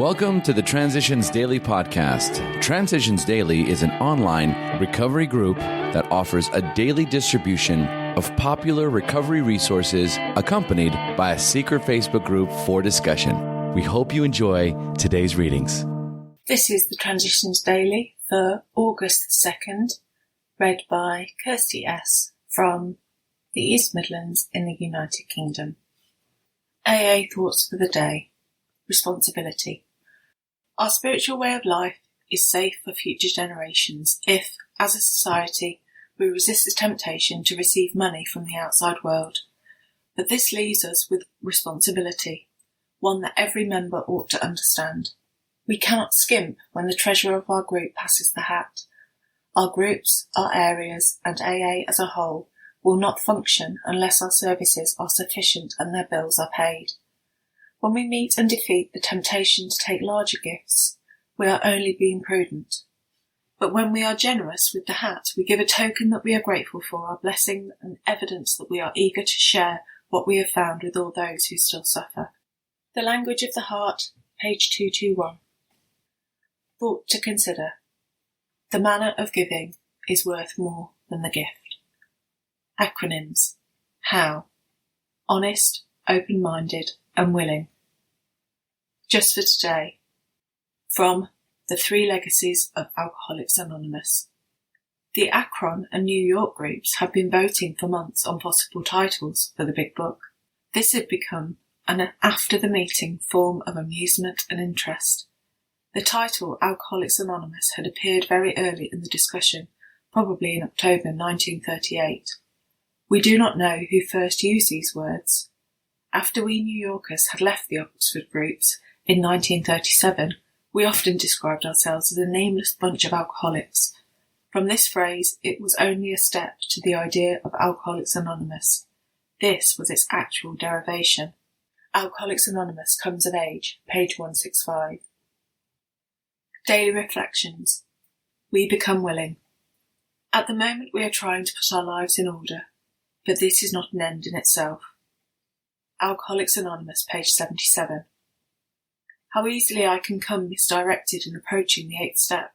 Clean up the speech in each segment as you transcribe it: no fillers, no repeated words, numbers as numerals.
Welcome to the Transitions Daily podcast. Transitions Daily is an online recovery group that offers a daily distribution of popular recovery resources accompanied by a secret Facebook group for discussion. We hope you enjoy today's readings. This is the Transitions Daily for August 2nd, read by Kirsty S. from the East Midlands in the United Kingdom. AA Thoughts for the Day. Responsibility. Our spiritual way of life is safe for future generations if, as a society, we resist the temptation to receive money from the outside world. But this leaves us with responsibility, one that every member ought to understand. We cannot skimp when the treasurer of our group passes the hat. Our groups, our areas, and AA as a whole will not function unless our services are sufficient and their bills are paid. When we meet and defeat the temptation to take larger gifts, we are only being prudent. But when we are generous with the hat, we give a token that we are grateful for our blessing and evidence that we are eager to share what we have found with all those who still suffer. The Language of the Heart, page 221. Thought to consider. The manner of giving is worth more than the gift. Acronyms. How? Honest, open-minded, and willing. Just for today, from The Three Legacies of Alcoholics Anonymous. The Akron and New York groups have been voting for months on possible titles for the big book. This had become an after-the-meeting form of amusement and interest. The title Alcoholics Anonymous had appeared very early in the discussion, probably in October 1938. We do not know who first used these words. After we New Yorkers had left the Oxford groups in 1937, we often described ourselves as a nameless bunch of alcoholics. From this phrase, it was only a step to the idea of Alcoholics Anonymous. This was its actual derivation. Alcoholics Anonymous Comes of Age, page 165. Daily Reflections. We become willing. At the moment we are trying to put our lives in order, but this is not an end in itself. Alcoholics Anonymous, page 77. How easily I can come misdirected in approaching the 8th step.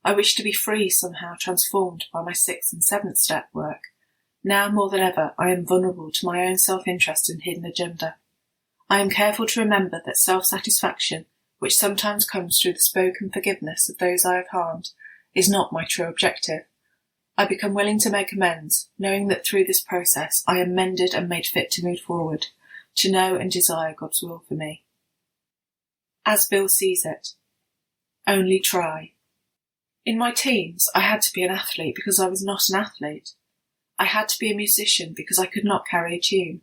I wish to be free, somehow transformed by my 6th and 7th step work. Now more than ever, I am vulnerable to my own self-interest and hidden agenda. I am careful to remember that self-satisfaction, which sometimes comes through the spoken forgiveness of those I have harmed, is not my true objective. I become willing to make amends, knowing that through this process I am mended and made fit to move forward, to know and desire God's will for me. As Bill sees it. Only try. In my teens, I had to be an athlete because I was not an athlete. I had to be a musician because I could not carry a tune.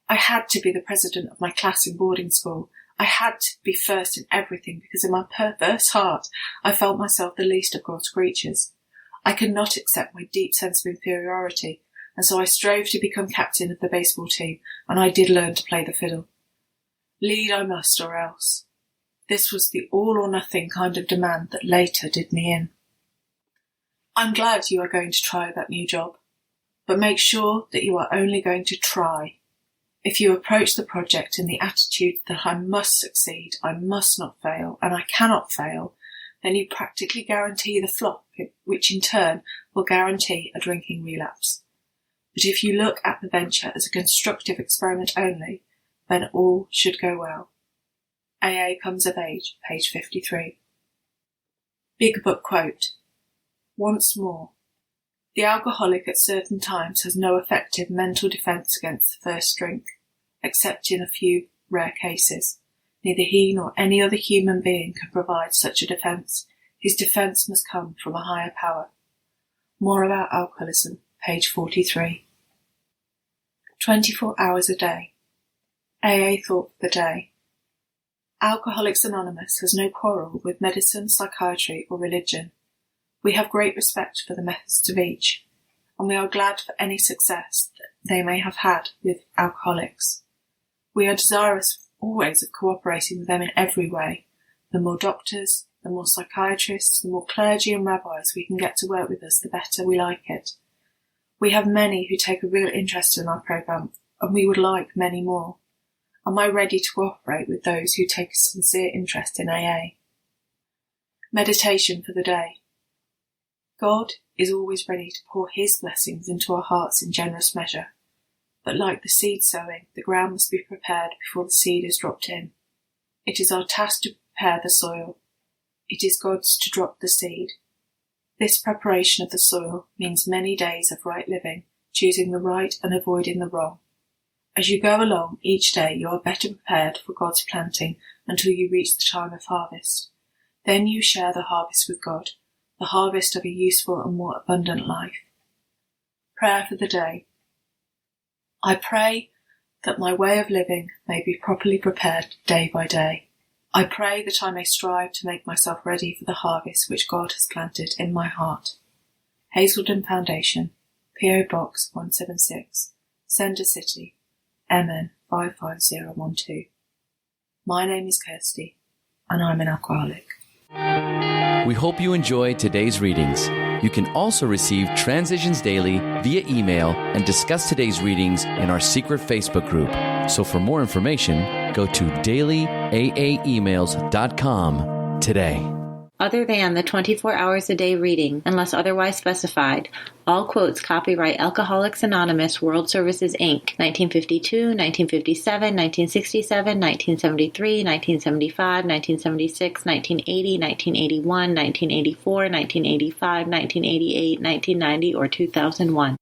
I had to be the president of my class in boarding school. I had to be first in everything because in my perverse heart I felt myself the least of God's creatures. I could not accept my deep sense of inferiority, and so I strove to become captain of the baseball team, and I did learn to play the fiddle. Lead I must or else. This was the all-or-nothing kind of demand that later did me in. I'm glad you are going to try that new job, but make sure that you are only going to try. If you approach the project in the attitude that I must succeed, I must not fail, and I cannot fail, then you practically guarantee the flop, which in turn will guarantee a drinking relapse. But if you look at the venture as a constructive experiment only, then all should go well. AA Comes of Age, page 53. Big Book Quote. Once more. The alcoholic at certain times has no effective mental defence against the first drink, except in a few rare cases. Neither he nor any other human being can provide such a defence. His defence must come from a higher power. More about alcoholism, page 43. 24 hours a day. AA Thought for the Day. Alcoholics Anonymous has no quarrel with medicine, psychiatry or religion. We have great respect for the methods of each, and we are glad for any success that they may have had with alcoholics. We are desirous always of cooperating with them in every way. The more doctors, the more psychiatrists, the more clergy and rabbis we can get to work with us, the better we like it. We have many who take a real interest in our programme, and we would like many more. Am I ready to cooperate with those who take a sincere interest in AA? Meditation for the day. God is always ready to pour his blessings into our hearts in generous measure. But like the seed sowing, the ground must be prepared before the seed is dropped in. It is our task to prepare the soil. It is God's to drop the seed. This preparation of the soil means many days of right living, choosing the right and avoiding the wrong. As you go along each day, you are better prepared for God's planting until you reach the time of harvest. Then you share the harvest with God, the harvest of a useful and more abundant life. Prayer for the day. I pray that my way of living may be properly prepared day by day. I pray that I may strive to make myself ready for the harvest which God has planted in my heart. Hazelden Foundation, P.O. Box 176, Center City, MN 55012. My name is Kirsty, and I'm an alcoholic. We hope you enjoyed today's readings. You can also receive Transitions Daily via email and discuss today's readings in our secret Facebook group. So for more information, go to dailyaaemails.com today. Other than the 24 hours a day reading, unless otherwise specified, all quotes copyright Alcoholics Anonymous World Services, Inc., 1952, 1957, 1967, 1973, 1975, 1976, 1980, 1981, 1984, 1985, 1988, 1990, or 2001.